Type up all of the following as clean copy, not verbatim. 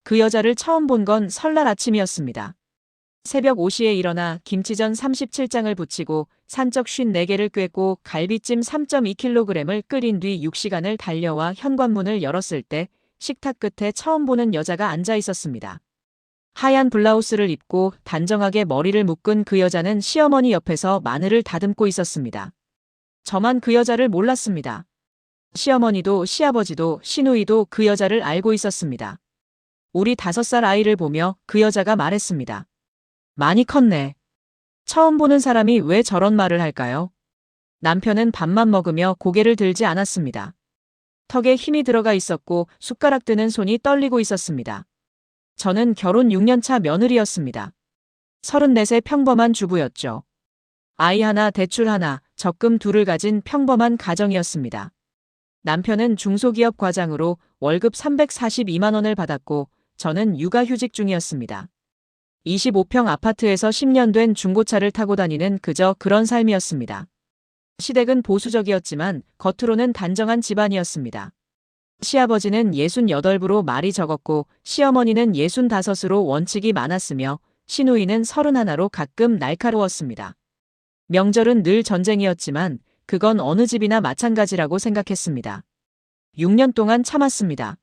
그 여자를 처음 본 건 설날 아침이었습니다. 새벽 5시에 일어나 김치전 37장을 부치고 산적 54개를 꿰고 갈비찜 3.2kg을 끓인 뒤 6시간을 달려와 현관문을 열었을 때 식탁 끝에 처음 보는 여자가 앉아 있었습니다. 하얀 블라우스를 입고 단정하게 머리를 묶은 그 여자는 시어머니 옆에서 마늘을 다듬고 있었습니다. 저만 그 여자를 몰랐습니다. 시어머니도 시아버지도 시누이도 그 여자를 알고 있었습니다. 우리 5살 아이를 보며 그 여자가 말했습니다. 많이 컸네. 처음 보는 사람이 왜 저런 말을 할까요? 남편은 밥만 먹으며 고개를 들지 않았습니다. 턱에 힘이 들어가 있었고 숟가락 드는 손이 떨리고 있었습니다. 저는 결혼 6년차 며느리였습니다. 34세 평범한 주부였죠. 아이 하나, 대출 하나, 적금 둘을 가진 평범한 가정이었습니다. 남편은 중소기업 과장으로 월급 342만 원을 받았고 저는 육아휴직 중이었습니다. 25평 아파트에서 10년 된 중고차를 타고 다니는 그저 그런 삶이었습니다. 시댁은 보수적이었지만 겉으로는 단정한 집안이었습니다. 시아버지는 68부로 말이 적었고 시어머니는 65으로 원칙이 많았으며 시누이는 31로 가끔 날카로웠습니다. 명절은 늘 전쟁이었지만 그건 어느 집이나 마찬가지라고 생각했습니다. 6년 동안 참았습니다.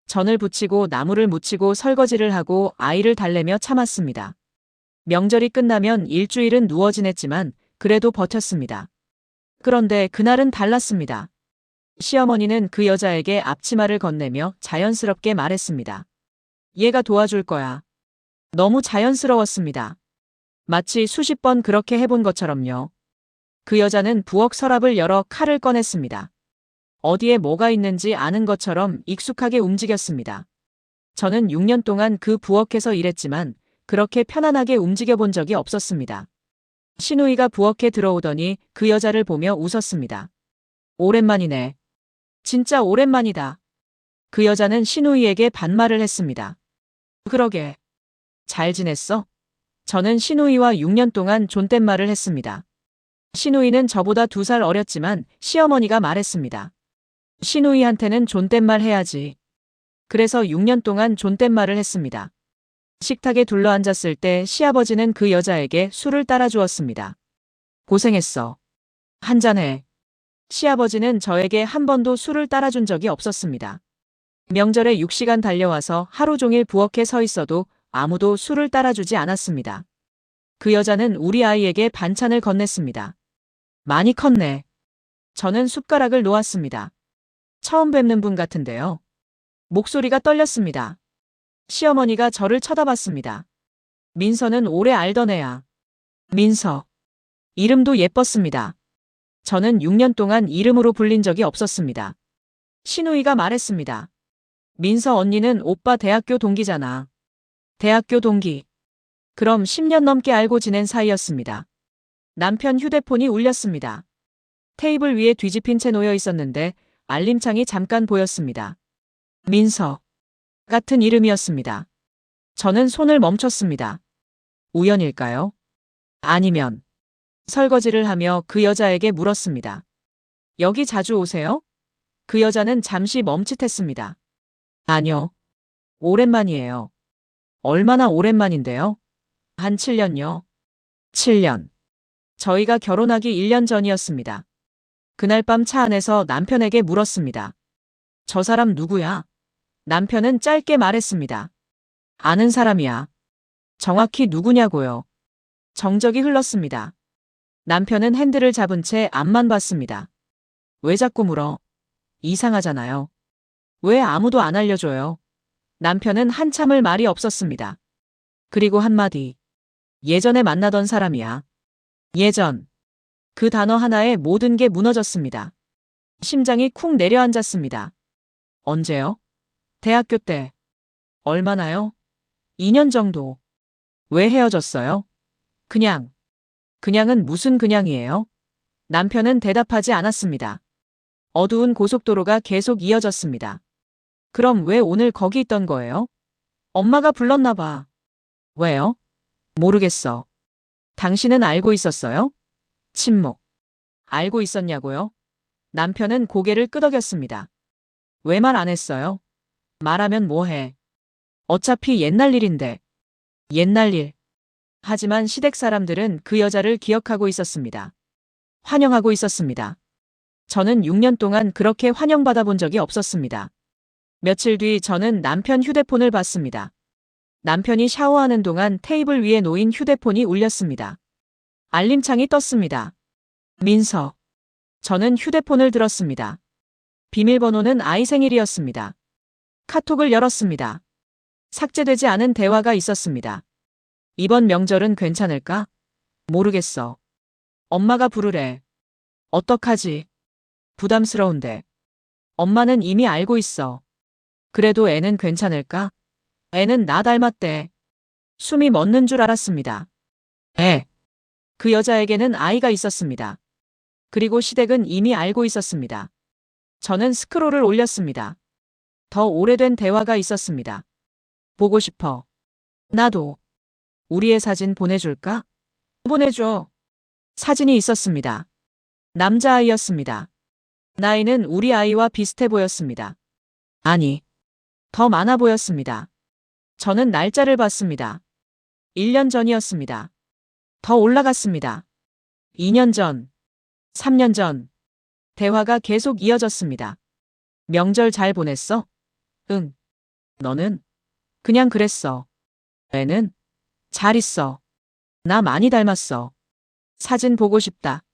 전을 부치고 나무를 묻히고 설거지를 하고 아이를 달래며 참았습니다. 명절이 끝나면 일주일은 누워 지냈지만 그래도 버텼습니다. 그런데 그날은 달랐습니다. 시어머니는 그 여자에게 앞치마를 건네며 자연스럽게 말했습니다. 얘가 도와줄 거야. 너무 자연스러웠습니다. 마치 수십 번 그렇게 해본 것처럼요. 그 여자는 부엌 서랍을 열어 칼을 꺼냈습니다. 어디에 뭐가 있는지 아는 것처럼 익숙하게 움직였습니다. 저는 6년 동안 그 부엌에서 일했지만 그렇게 편안하게 움직여 본 적이 없었습니다. 시누이가 부엌에 들어오더니 그 여자를 보며 웃었습니다. 오랜만이네. 진짜 오랜만이다. 그 여자는 시누이에게 반말을 했습니다. 그러게. 잘 지냈어? 저는 시누이와 6년 동안 존댓말을 했습니다. 시누이는 저보다 2살 어렸지만 시어머니가 말했습니다. 시누이한테는 존댓말 해야지. 그래서 6년 동안 존댓말을 했습니다. 식탁에 둘러앉았을 때 시아버지는 그 여자에게 술을 따라 주었습니다. 고생했어. 한잔해. 시아버지는 저에게 한 번도 술을 따라준 적이 없었습니다. 명절에 6시간 달려와서 하루 종일 부엌에 서 있어도 아무도 술을 따라주지 않았습니다. 그 여자는 우리 아이에게 반찬을 건넸습니다. 많이 컸네. 저는 숟가락을 놓았습니다. 처음 뵙는 분 같은데요. 목소리가 떨렸습니다. 시어머니가 저를 쳐다봤습니다. 민서는 오래 알던 애야. 민서. 이름도 예뻤습니다. 저는 6년 동안 이름으로 불린 적이 없었습니다. 시누이가 말했습니다. 민서 언니는 오빠 대학교 동기잖아. 대학교 동기. 그럼 10년 넘게 알고 지낸 사이였습니다. 남편 휴대폰이 울렸습니다. 테이블 위에 뒤집힌 채 놓여 있었는데 알림창이 잠깐 보였습니다. 민서. 같은 이름이었습니다. 저는 손을 멈췄습니다. 우연일까요? 아니면 설거지를 하며 그 여자에게 물었습니다. 여기 자주 오세요? 그 여자는 잠시 멈칫했습니다. 아니요. 오랜만이에요. 얼마나 오랜만인데요? 한 7년요. 7년. 저희가 결혼하기 1년 전이었습니다. 그날 밤 차 안에서 남편에게 물었습니다. 저 사람 누구야? 남편은 짧게 말했습니다. 아는 사람이야. 정확히 누구냐고요? 정적이 흘렀습니다. 남편은 핸들을 잡은 채 앞만 봤습니다. 왜 자꾸 물어? 이상하잖아요. 왜 아무도 안 알려줘요? 남편은 한참을 말이 없었습니다. 그리고 한마디. 예전에 만나던 사람이야. 예전. 그 단어 하나에 모든 게 무너졌습니다. 심장이 쿵 내려앉았습니다. 언제요? 대학교 때. 얼마나요? 2년 정도. 왜 헤어졌어요? 그냥. 그냥은 무슨 그냥이에요? 남편은 대답하지 않았습니다. 어두운 고속도로가 계속 이어졌습니다. 그럼 왜 오늘 거기 있던 거예요? 엄마가 불렀나 봐. 왜요? 모르겠어. 당신은 알고 있었어요? 침묵. 알고 있었냐고요? 남편은 고개를 끄덕였습니다. 왜 말 안 했어요? 말하면 뭐해? 어차피 옛날 일인데. 옛날 일. 하지만 시댁 사람들은 그 여자를 기억하고 있었습니다. 환영하고 있었습니다. 저는 6년 동안 그렇게 환영받아 본 적이 없었습니다. 며칠 뒤 저는 남편 휴대폰을 봤습니다. 남편이 샤워하는 동안 테이블 위에 놓인 휴대폰이 울렸습니다. 알림창이 떴습니다. 민서. 저는 휴대폰을 들었습니다. 비밀번호는 아이 생일이었습니다. 카톡을 열었습니다. 삭제되지 않은 대화가 있었습니다. 이번 명절은 괜찮을까? 모르겠어. 엄마가 부르래. 어떡하지? 부담스러운데. 엄마는 이미 알고 있어. 그래도 애는 괜찮을까? 애는 나 닮았대. 숨이 멎는 줄 알았습니다. 애. 그 여자에게는 아이가 있었습니다. 그리고 시댁은 이미 알고 있었습니다. 저는 스크롤을 올렸습니다. 더 오래된 대화가 있었습니다. 보고 싶어. 나도. 우리의 사진 보내줄까? 보내줘. 사진이 있었습니다. 남자아이였습니다. 나이는 우리 아이와 비슷해 보였습니다. 아니, 더 많아 보였습니다. 저는 날짜를 봤습니다. 1년 전이었습니다. 더 올라갔습니다. 2년 전, 3년 전. 대화가 계속 이어졌습니다. 명절 잘 보냈어? 응. 너는? 그냥 그랬어. 애는? 잘 있어. 나 많이 닮았어. 사진 보고 싶다.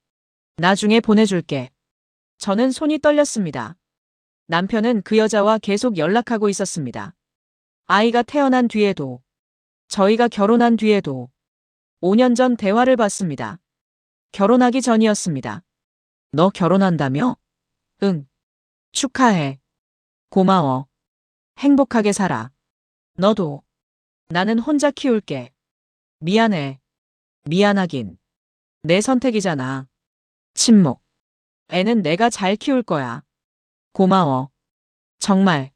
나중에 보내줄게. 저는 손이 떨렸습니다. 남편은 그 여자와 계속 연락하고 있었습니다. 아이가 태어난 뒤에도, 저희가 결혼한 뒤에도 5년 전 대화를 봤습니다. 결혼하기 전이었습니다. 너 결혼한다며? 응. 축하해. 고마워. 행복하게 살아. 너도. 나는 혼자 키울게. 미안해. 미안하긴. 내 선택이잖아. 침묵. 애는 내가 잘 키울 거야. 고마워. 정말.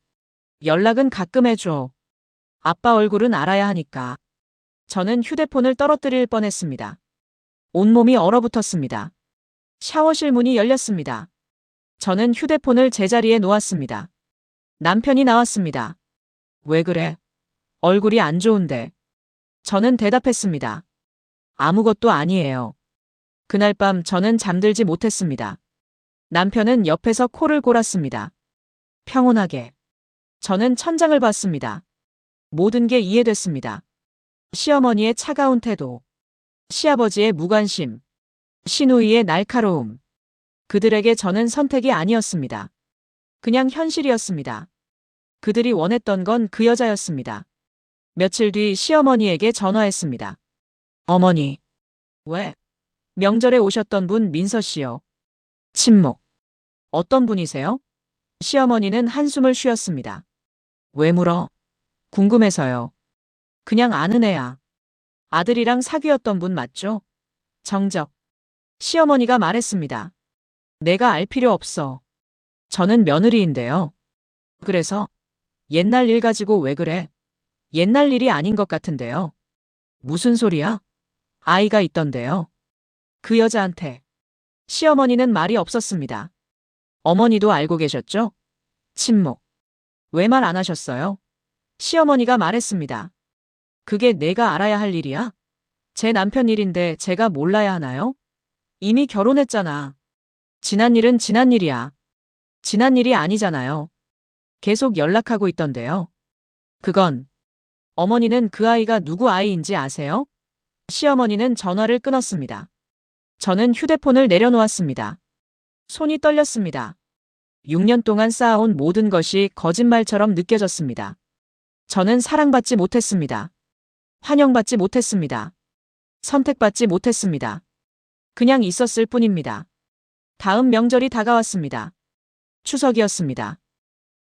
연락은 가끔 해줘. 아빠 얼굴은 알아야 하니까. 저는 휴대폰을 떨어뜨릴 뻔했습니다. 온몸이 얼어붙었습니다. 샤워실 문이 열렸습니다. 저는 휴대폰을 제자리에 놓았습니다. 남편이 나왔습니다. 왜 그래? 얼굴이 안 좋은데. 저는 대답했습니다. 아무것도 아니에요. 그날 밤 저는 잠들지 못했습니다. 남편은 옆에서 코를 골았습니다. 평온하게. 저는 천장을 봤습니다. 모든 게 이해됐습니다. 시어머니의 차가운 태도, 시아버지의 무관심, 시누이의 날카로움. 그들에게 저는 선택이 아니었습니다. 그냥 현실이었습니다. 그들이 원했던 건 그 여자였습니다. 며칠 뒤 시어머니에게 전화했습니다. 어머니. 왜? 명절에 오셨던 분 민서 씨요. 침묵. 어떤 분이세요? 시어머니는 한숨을 쉬었습니다. 왜 물어? 궁금해서요. 그냥 아는 애야. 아들이랑 사귀었던 분 맞죠? 정적. 시어머니가 말했습니다. 내가 알 필요 없어. 저는 며느리인데요. 그래서? 옛날 일 가지고 왜 그래? 옛날 일이 아닌 것 같은데요. 무슨 소리야? 아이가 있던데요. 그 여자한테. 시어머니는 말이 없었습니다. 어머니도 알고 계셨죠? 침묵. 왜 말 안 하셨어요? 시어머니가 말했습니다. 그게 내가 알아야 할 일이야? 제 남편 일인데 제가 몰라야 하나요? 이미 결혼했잖아. 지난 일은 지난 일이야. 지난 일이 아니잖아요. 계속 연락하고 있던데요. 그건. 어머니는 그 아이가 누구 아이인지 아세요? 시어머니는 전화를 끊었습니다. 저는 휴대폰을 내려놓았습니다. 손이 떨렸습니다. 6년 동안 쌓아온 모든 것이 거짓말처럼 느껴졌습니다. 저는 사랑받지 못했습니다. 환영받지 못했습니다. 선택받지 못했습니다. 그냥 있었을 뿐입니다. 다음 명절이 다가왔습니다. 추석이었습니다.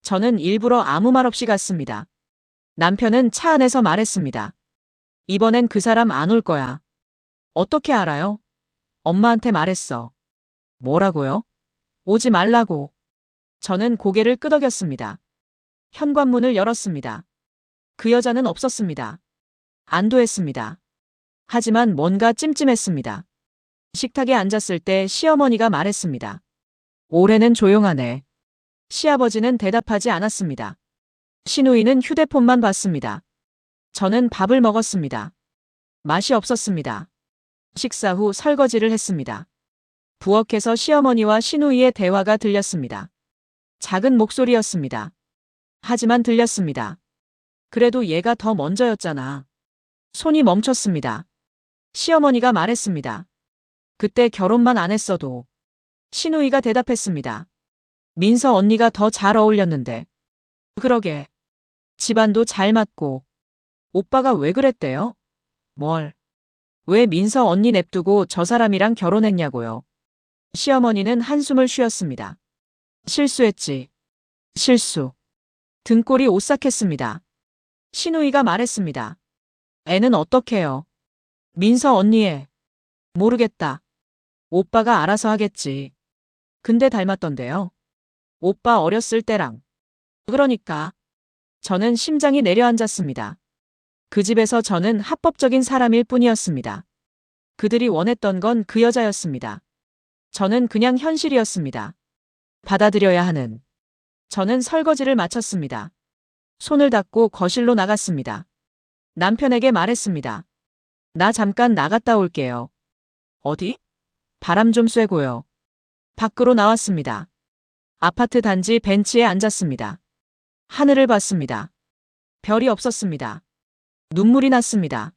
저는 일부러 아무 말 없이 갔습니다. 남편은 차 안에서 말했습니다. 이번엔 그 사람 안 올 거야. 어떻게 알아요? 엄마한테 말했어. 뭐라고요? 오지 말라고. 저는 고개를 끄덕였습니다. 현관문을 열었습니다. 그 여자는 없었습니다. 안도했습니다. 하지만 뭔가 찜찜했습니다. 식탁에 앉았을 때 시어머니가 말했습니다. 올해는 조용하네. 시아버지는 대답하지 않았습니다. 시누이는 휴대폰만 봤습니다. 저는 밥을 먹었습니다. 맛이 없었습니다. 식사 후 설거지를 했습니다. 부엌에서 시어머니와 시누이의 대화가 들렸습니다. 작은 목소리였습니다. 하지만 들렸습니다. 그래도 얘가 더 먼저였잖아. 손이 멈췄습니다. 시어머니가 말했습니다. 그때 결혼만 안 했어도. 시누이가 대답했습니다. 민서 언니가 더 잘 어울렸는데. 그러게. 집안도 잘 맞고. 오빠가 왜 그랬대요? 뭘? 왜 민서 언니 냅두고 저 사람이랑 결혼했냐고요. 시어머니는 한숨을 쉬었습니다. 실수했지. 실수. 등골이 오싹했습니다. 시누이가 말했습니다. 애는 어떡해요? 민서 언니애. 모르겠다. 오빠가 알아서 하겠지. 근데 닮았던데요. 오빠 어렸을 때랑. 그러니까. 저는 심장이 내려앉았습니다. 그 집에서 저는 합법적인 사람일 뿐이었습니다. 그들이 원했던 건 그 여자였습니다. 저는 그냥 현실이었습니다. 받아들여야 하는. 저는 설거지를 마쳤습니다. 손을 닦고 거실로 나갔습니다. 남편에게 말했습니다. 나 잠깐 나갔다 올게요. 어디? 바람 좀 쐬고요. 밖으로 나왔습니다. 아파트 단지 벤치에 앉았습니다. 하늘을 봤습니다. 별이 없었습니다. 눈물이 났습니다.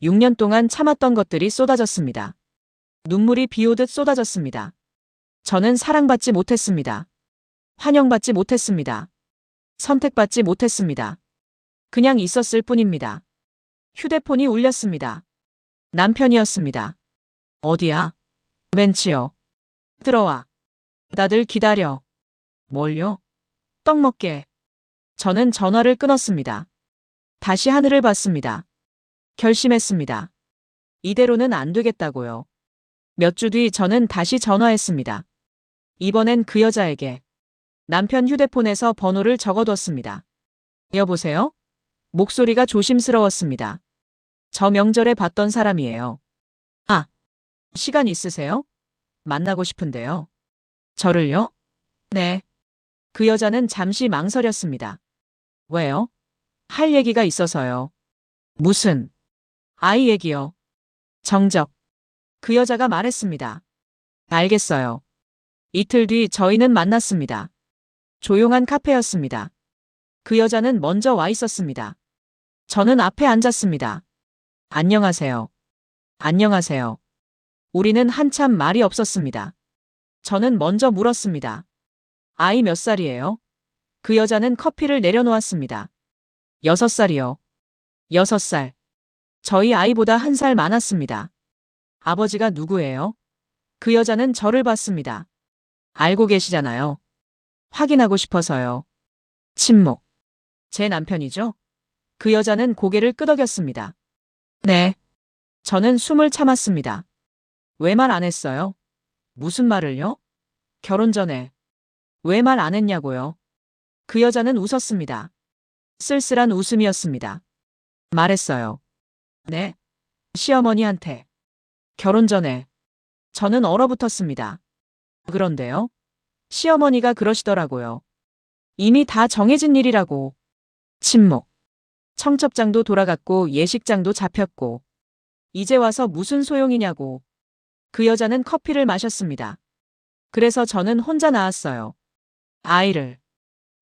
6년 동안 참았던 것들이 쏟아졌습니다. 눈물이 비 오듯 쏟아졌습니다. 저는 사랑받지 못했습니다. 환영받지 못했습니다. 선택받지 못했습니다. 그냥 있었을 뿐입니다. 휴대폰이 울렸습니다. 남편이었습니다. 어디야? 벤치요. 들어와. 다들 기다려. 뭘요? 떡 먹게. 저는 전화를 끊었습니다. 다시 하늘을 봤습니다. 결심했습니다. 이대로는 안 되겠다고요. 몇 주 뒤 저는 다시 전화했습니다. 이번엔 그 여자에게. 남편 휴대폰에서 번호를 적어뒀습니다. 여보세요? 목소리가 조심스러웠습니다. 저 명절에 봤던 사람이에요. 아, 시간 있으세요? 만나고 싶은데요. 저를요? 네. 그 여자는 잠시 망설였습니다. 왜요? 할 얘기가 있어서요. 무슨? 아이 얘기요. 정적. 그 여자가 말했습니다. 알겠어요. 이틀 뒤 저희는 만났습니다. 조용한 카페였습니다. 그 여자는 먼저 와 있었습니다. 저는 앞에 앉았습니다. 안녕하세요. 안녕하세요. 우리는 한참 말이 없었습니다. 저는 먼저 물었습니다. 아이 몇 살이에요? 그 여자는 커피를 내려놓았습니다. 6살이요. 6살. 저희 아이보다 1살 많았습니다. 아버지가 누구예요? 그 여자는 저를 봤습니다. 알고 계시잖아요. 확인하고 싶어서요. 침묵. 제 남편이죠? 그 여자는 고개를 끄덕였습니다. 네. 저는 숨을 참았습니다. 왜 말 안 했어요? 무슨 말을요? 결혼 전에. 왜 말 안 했냐고요? 그 여자는 웃었습니다. 쓸쓸한 웃음이었습니다. 말했어요. 네. 시어머니한테. 결혼 전에. 저는 얼어붙었습니다. 그런데요? 시어머니가 그러시더라고요. 이미 다 정해진 일이라고. 침묵. 청첩장도 돌아갔고 예식장도 잡혔고. 이제 와서 무슨 소용이냐고. 그 여자는 커피를 마셨습니다. 그래서 저는 혼자 나왔어요. 아이를.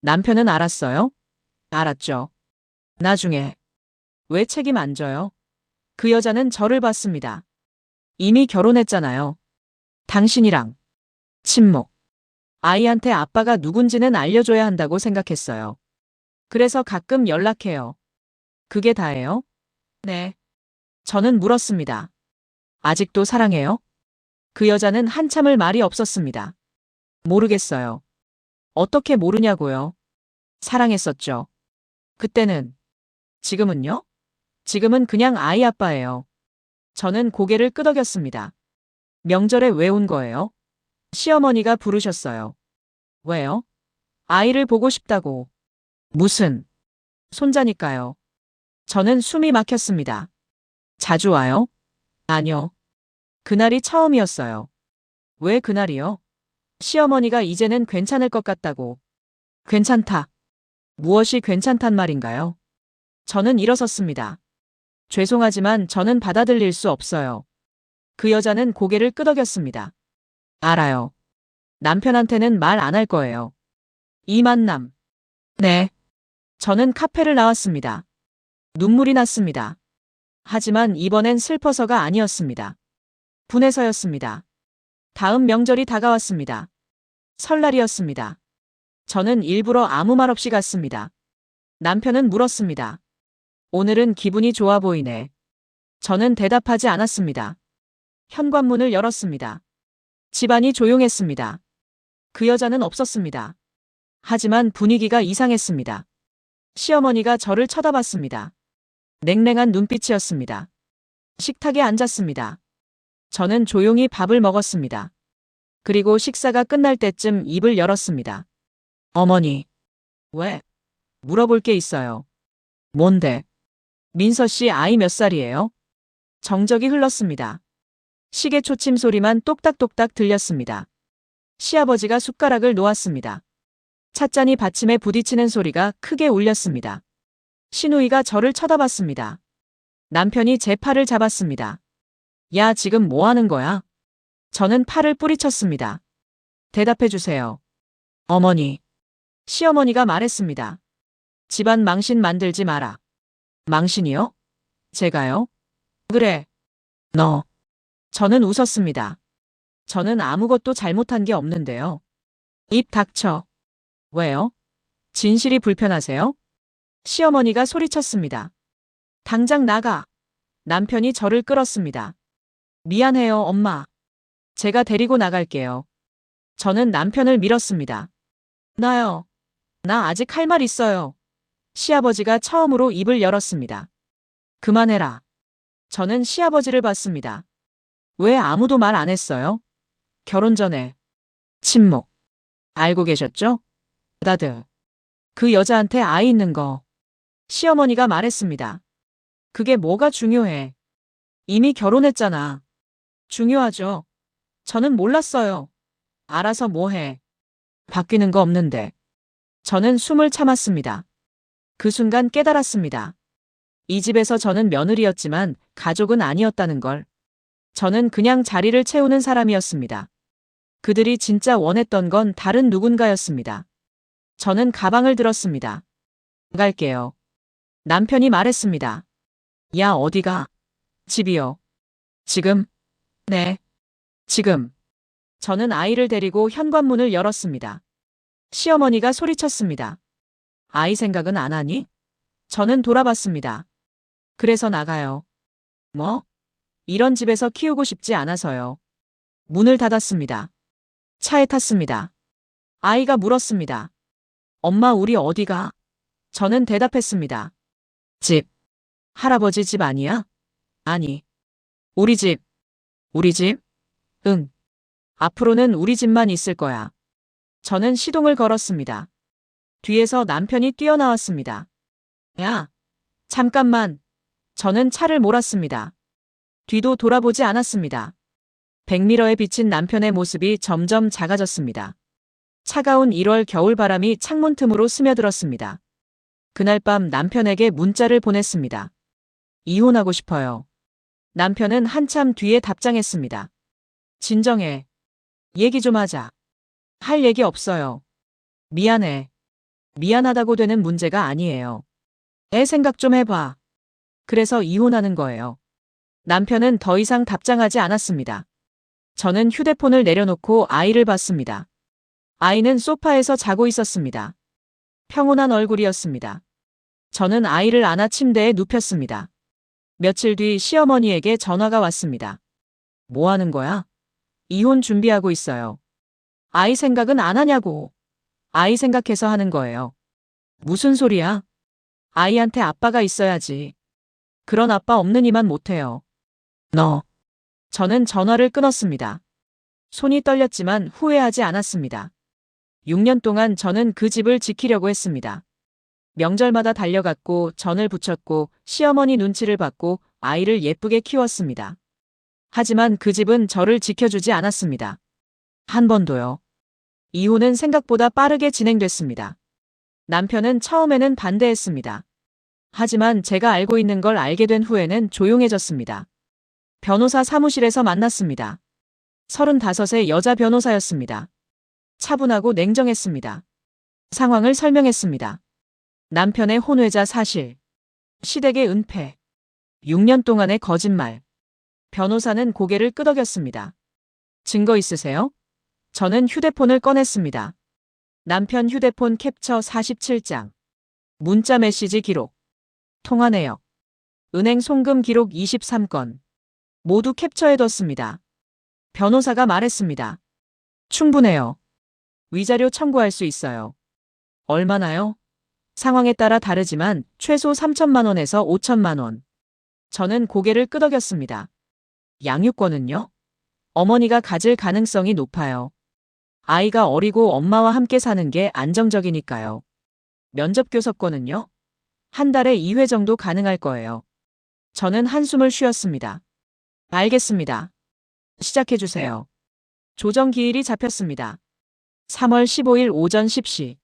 남편은 알았어요? 알았죠. 나중에. 왜 책임 안 져요? 그 여자는 저를 봤습니다. 이미 결혼했잖아요. 당신이랑. 침묵. 아이한테 아빠가 누군지는 알려줘야 한다고 생각했어요. 그래서 가끔 연락해요. 그게 다예요? 네. 저는 물었습니다. 아직도 사랑해요? 그 여자는 한참을 말이 없었습니다. 모르겠어요. 어떻게 모르냐고요? 사랑했었죠. 그때는. 지금은요? 지금은 그냥 아이 아빠예요. 저는 고개를 끄덕였습니다. 명절에 왜 온 거예요? 시어머니가 부르셨어요. 왜요? 아이를 보고 싶다고. 무슨? 손자니까요. 저는 숨이 막혔습니다. 자주 와요? 아니요. 그날이 처음이었어요. 왜 그날이요? 시어머니가 이제는 괜찮을 것 같다고. 괜찮다. 무엇이 괜찮단 말인가요? 저는 일어섰습니다. 죄송하지만 저는 받아들일 수 없어요. 그 여자는 고개를 끄덕였습니다. 알아요. 남편한테는 말 안 할 거예요. 이 만남. 네. 저는 카페를 나왔습니다. 눈물이 났습니다. 하지만 이번엔 슬퍼서가 아니었습니다. 분해서였습니다. 다음 명절이 다가왔습니다. 설날이었습니다. 저는 일부러 아무 말 없이 갔습니다. 남편은 물었습니다. 오늘은 기분이 좋아 보이네. 저는 대답하지 않았습니다. 현관문을 열었습니다. 집안이 조용했습니다. 그 여자는 없었습니다. 하지만 분위기가 이상했습니다. 시어머니가 저를 쳐다봤습니다. 냉랭한 눈빛이었습니다. 식탁에 앉았습니다. 저는 조용히 밥을 먹었습니다. 그리고 식사가 끝날 때쯤 입을 열었습니다. 어머니. 왜? 물어볼 게 있어요. 뭔데? 민서 씨 아이 몇 살이에요? 정적이 흘렀습니다. 시계 초침 소리만 똑딱똑딱 들렸습니다. 시아버지가 숟가락을 놓았습니다. 찻잔이 받침에 부딪히는 소리가 크게 울렸습니다. 시누이가 저를 쳐다봤습니다. 남편이 제 팔을 잡았습니다. 야, 지금 뭐 하는 거야? 저는 팔을 뿌리쳤습니다. 대답해 주세요. 어머니. 시어머니가 말했습니다. 집안 망신 만들지 마라. 망신이요? 제가요? 그래. 너. 저는 웃었습니다. 저는 아무것도 잘못한 게 없는데요. 입 닥쳐. 왜요? 진실이 불편하세요? 시어머니가 소리쳤습니다. 당장 나가. 남편이 저를 끌었습니다. 미안해요, 엄마. 제가 데리고 나갈게요. 저는 남편을 밀었습니다. 나요. 나 아직 할 말 있어요. 시아버지가 처음으로 입을 열었습니다. 그만해라. 저는 시아버지를 봤습니다. 왜 아무도 말 안 했어요? 결혼 전에. 침묵. 알고 계셨죠? 다들. 그 여자한테 아이 있는 거. 시어머니가 말했습니다. 그게 뭐가 중요해. 이미 결혼했잖아. 중요하죠. 저는 몰랐어요. 알아서 뭐해. 바뀌는 거 없는데. 저는 숨을 참았습니다. 그 순간 깨달았습니다. 이 집에서 저는 며느리였지만 가족은 아니었다는 걸. 저는 그냥 자리를 채우는 사람이었습니다. 그들이 진짜 원했던 건 다른 누군가였습니다. 저는 가방을 들었습니다. 갈게요. 남편이 말했습니다. 야, 어디가? 집이요. 지금? 네. 지금. 저는 아이를 데리고 현관문을 열었습니다. 시어머니가 소리쳤습니다. 아이 생각은 안 하니? 저는 돌아봤습니다. 그래서 나가요. 뭐? 이런 집에서 키우고 싶지 않아서요. 문을 닫았습니다. 차에 탔습니다. 아이가 물었습니다. 엄마, 우리 어디가? 저는 대답했습니다. 집. 할아버지 집 아니야? 아니. 우리 집. 우리 집? 응. 앞으로는 우리 집만 있을 거야. 저는 시동을 걸었습니다. 뒤에서 남편이 뛰어나왔습니다. 야, 잠깐만. 저는 차를 몰았습니다. 뒤도 돌아보지 않았습니다. 백미러에 비친 남편의 모습이 점점 작아졌습니다. 차가운 1월 겨울바람이 창문 틈으로 스며들었습니다. 그날 밤 남편에게 문자를 보냈습니다. 이혼하고 싶어요. 남편은 한참 뒤에 답장했습니다. 진정해. 얘기 좀 하자. 할 얘기 없어요. 미안해. 미안하다고 되는 문제가 아니에요. 애 생각 좀 해봐. 그래서 이혼하는 거예요. 남편은 더 이상 답장하지 않았습니다. 저는 휴대폰을 내려놓고 아이를 봤습니다. 아이는 소파에서 자고 있었습니다. 평온한 얼굴이었습니다. 저는 아이를 안아 침대에 눕혔습니다. 며칠 뒤 시어머니에게 전화가 왔습니다. 뭐 하는 거야? 이혼 준비하고 있어요. 아이 생각은 안 하냐고. 아이 생각해서 하는 거예요. 무슨 소리야? 아이한테 아빠가 있어야지. 그런 아빠 없는 이만 못해요. 너. 저는 전화를 끊었습니다. 손이 떨렸지만 후회하지 않았습니다. 6년 동안 저는 그 집을 지키려고 했습니다. 명절마다 달려갔고 전을 부쳤고 시어머니 눈치를 받고 아이를 예쁘게 키웠습니다. 하지만 그 집은 저를 지켜주지 않았습니다. 한 번도요. 이혼은 생각보다 빠르게 진행됐습니다. 남편은 처음에는 반대했습니다. 하지만 제가 알고 있는 걸 알게 된 후에는 조용해졌습니다. 변호사 사무실에서 만났습니다. 35의 여자 변호사였습니다. 차분하고 냉정했습니다. 상황을 설명했습니다. 남편의 혼외자 사실, 시댁의 은폐, 6년 동안의 거짓말. 변호사는 고개를 끄덕였습니다. 증거 있으세요? 저는 휴대폰을 꺼냈습니다. 남편 휴대폰 캡처 47장, 문자 메시지 기록, 통화 내역, 은행 송금 기록 23건, 모두 캡처해뒀습니다. 변호사가 말했습니다. 충분해요. 위자료 청구할 수 있어요. 얼마나요? 상황에 따라 다르지만 최소 3천만 원에서 5천만 원. 저는 고개를 끄덕였습니다. 양육권은요? 어머니가 가질 가능성이 높아요. 아이가 어리고 엄마와 함께 사는 게 안정적이니까요. 면접교섭권은요? 한 달에 2회 정도 가능할 거예요. 저는 한숨을 쉬었습니다. 알겠습니다. 시작해주세요. 조정기일이 잡혔습니다. 3월 15일 오전 10시.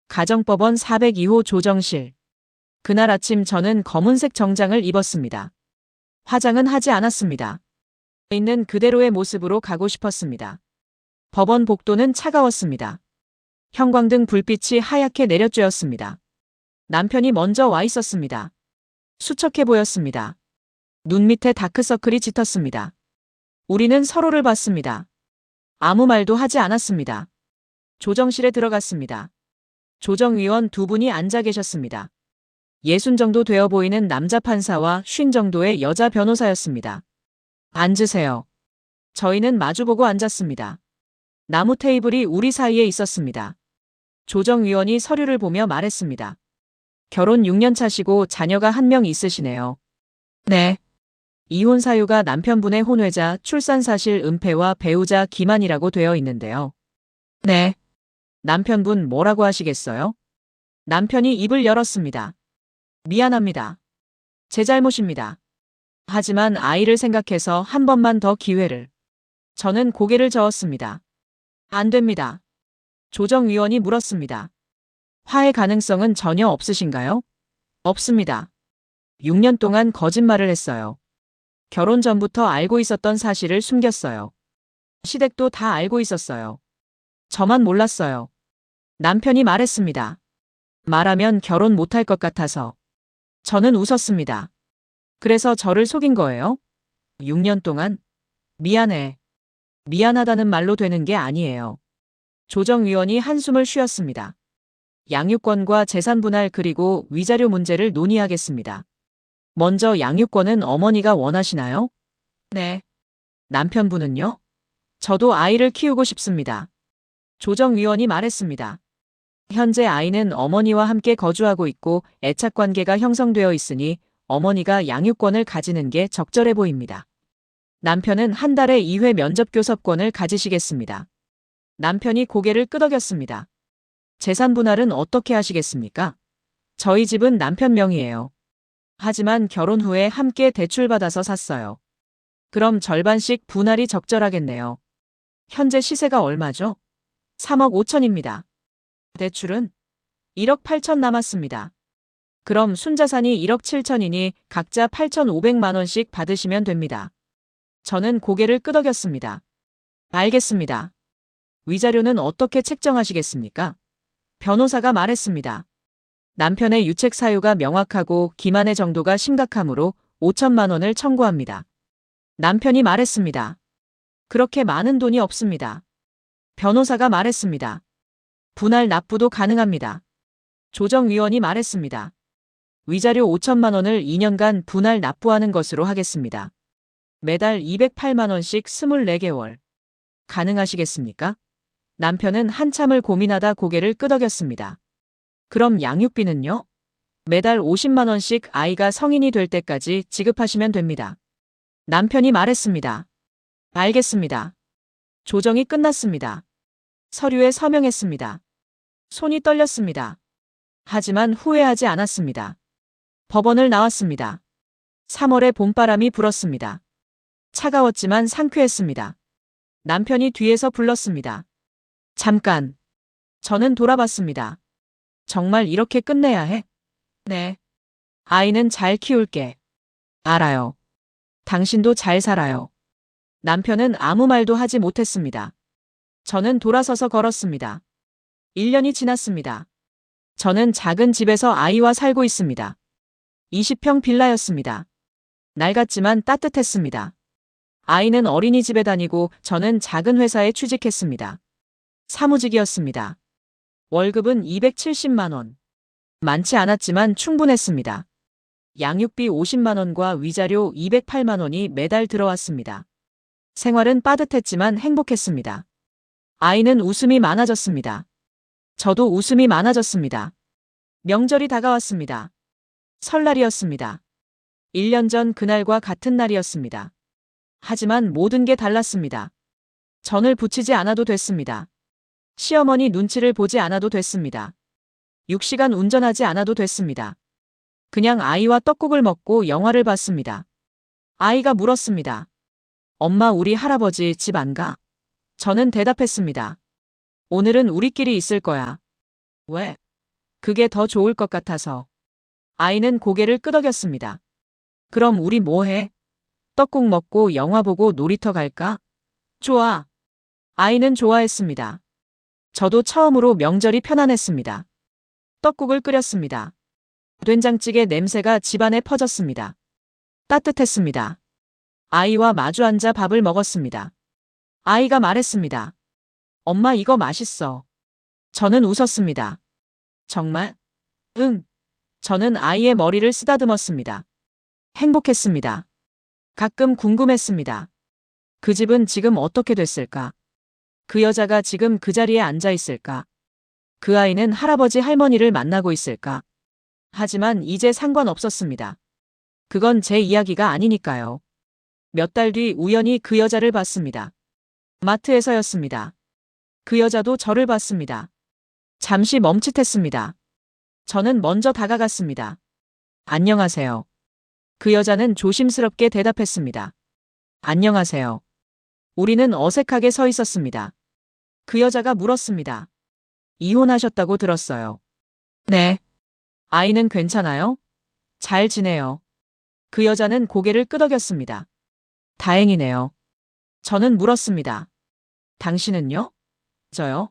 가정법원 402호 조정실. 그날 아침 저는 검은색 정장을 입었습니다. 화장은 하지 않았습니다. 있는 그대로의 모습으로 가고 싶었습니다. 법원 복도는 차가웠습니다. 형광등 불빛이 하얗게 내려쬐었습니다. 남편이 먼저 와 있었습니다. 수척해 보였습니다. 눈 밑에 다크서클이 짙었습니다. 우리는 서로를 봤습니다. 아무 말도 하지 않았습니다. 조정실에 들어갔습니다. 조정위원 두 분이 앉아 계셨습니다. 60 정도 되어 보이는 남자 판사와 50 정도의 여자 변호사였습니다. 앉으세요. 저희는 마주보고 앉았습니다. 나무 테이블이 우리 사이에 있었습니다. 조정위원이 서류를 보며 말했습니다. 결혼 6년 차시고 자녀가 1명 있으시네요. 네. 이혼 사유가 남편분의 혼외자, 출산 사실 은폐와 배우자 기만이라고 되어 있는데요. 네. 남편분 뭐라고 하시겠어요? 남편이 입을 열었습니다. 미안합니다. 제 잘못입니다. 하지만 아이를 생각해서 한 번만 더 기회를. 저는 고개를 저었습니다. 안 됩니다. 조정위원이 물었습니다. 화해 가능성은 전혀 없으신가요? 없습니다. 6년 동안 거짓말을 했어요. 결혼 전부터 알고 있었던 사실을 숨겼어요. 시댁도 다 알고 있었어요. 저만 몰랐어요. 남편이 말했습니다. 말하면 결혼 못할 것 같아서. 저는 웃었습니다. 그래서 저를 속인 거예요? 6년 동안? 미안해. 미안하다는 말로 되는 게 아니에요. 조정위원이 한숨을 쉬었습니다. 양육권과 재산 분할 그리고 위자료 문제를 논의하겠습니다. 먼저 양육권은 어머니가 원하시나요? 네. 남편분은요? 저도 아이를 키우고 싶습니다. 조정위원이 말했습니다. 현재 아이는 어머니와 함께 거주하고 있고 애착 관계가 형성되어 있으니 어머니가 양육권을 가지는 게 적절해 보입니다. 남편은 한 달에 2회 면접교섭권을 가지시겠습니다. 남편이 고개를 끄덕였습니다. 재산 분할은 어떻게 하시겠습니까? 저희 집은 남편 명의예요. 하지만 결혼 후에 함께 대출받아서 샀어요. 그럼 절반씩 분할이 적절하겠네요. 현재 시세가 얼마죠? 3억 5천입니다. 대출은 1억 8천 남았습니다. 그럼 순자산이 1억 7천이니 각자 8,500만 원씩 받으시면 됩니다. 저는 고개를 끄덕였습니다. 알겠습니다. 위자료는 어떻게 책정하시겠습니까? 변호사가 말했습니다. 남편의 유책 사유가 명확하고 기만의 정도가 심각하므로 5천만 원을 청구합니다. 남편이 말했습니다. 그렇게 많은 돈이 없습니다. 변호사가 말했습니다. 분할 납부도 가능합니다. 조정위원이 말했습니다. 위자료 5천만 원을 2년간 분할 납부하는 것으로 하겠습니다. 매달 208만 원씩 24개월. 가능하시겠습니까? 남편은 한참을 고민하다 고개를 끄덕였습니다. 그럼 양육비는요? 매달 50만 원씩 아이가 성인이 될 때까지 지급하시면 됩니다. 남편이 말했습니다. 알겠습니다. 조정이 끝났습니다. 서류에 서명했습니다. 손이 떨렸습니다. 하지만 후회하지 않았습니다. 법원을 나왔습니다. 3월에 봄바람이 불었습니다. 차가웠지만 상쾌했습니다. 남편이 뒤에서 불렀습니다. 잠깐. 저는 돌아봤습니다. 정말 이렇게 끝내야 해? 네. 아이는 잘 키울게. 알아요. 당신도 잘 살아요. 남편은 아무 말도 하지 못했습니다. 저는 돌아서서 걸었습니다. 1년이 지났습니다. 저는 작은 집에서 아이와 살고 있습니다. 20평 빌라였습니다. 낡았지만 따뜻했습니다. 아이는 어린이집에 다니고 저는 작은 회사에 취직했습니다. 사무직이었습니다. 월급은 270만 원. 많지 않았지만 충분했습니다. 양육비 50만 원과 위자료 208만 원이 매달 들어왔습니다. 생활은 빠듯했지만 행복했습니다. 아이는 웃음이 많아졌습니다. 저도 웃음이 많아졌습니다. 명절이 다가왔습니다. 설날이었습니다. 1년 전 그날과 같은 날이었습니다. 하지만 모든 게 달랐습니다. 전을 부치지 않아도 됐습니다. 시어머니 눈치를 보지 않아도 됐습니다. 6시간 운전하지 않아도 됐습니다. 그냥 아이와 떡국을 먹고 영화를 봤습니다. 아이가 물었습니다. 엄마, 우리 할아버지 집 안 가? 저는 대답했습니다. 오늘은 우리끼리 있을 거야. 왜? 그게 더 좋을 것 같아서. 아이는 고개를 끄덕였습니다. 그럼 우리 뭐 해? 떡국 먹고 영화 보고 놀이터 갈까? 좋아. 아이는 좋아했습니다. 저도 처음으로 명절이 편안했습니다. 떡국을 끓였습니다. 된장찌개 냄새가 집안에 퍼졌습니다. 따뜻했습니다. 아이와 마주 앉아 밥을 먹었습니다. 아이가 말했습니다. 엄마, 이거 맛있어. 저는 웃었습니다. 정말? 응. 저는 아이의 머리를 쓰다듬었습니다. 행복했습니다. 가끔 궁금했습니다. 그 집은 지금 어떻게 됐을까? 그 여자가 지금 그 자리에 앉아 있을까? 그 아이는 할아버지 할머니를 만나고 있을까? 하지만 이제 상관없었습니다. 그건 제 이야기가 아니니까요. 몇 달 뒤 우연히 그 여자를 봤습니다. 마트에서였습니다. 그 여자도 저를 봤습니다. 잠시 멈칫했습니다. 저는 먼저 다가갔습니다. 안녕하세요. 그 여자는 조심스럽게 대답했습니다. 안녕하세요. 우리는 어색하게 서 있었습니다. 그 여자가 물었습니다. 이혼하셨다고 들었어요. 네. 아이는 괜찮아요? 잘 지내요. 그 여자는 고개를 끄덕였습니다. 다행이네요. 저는 물었습니다. 당신은요? 저요?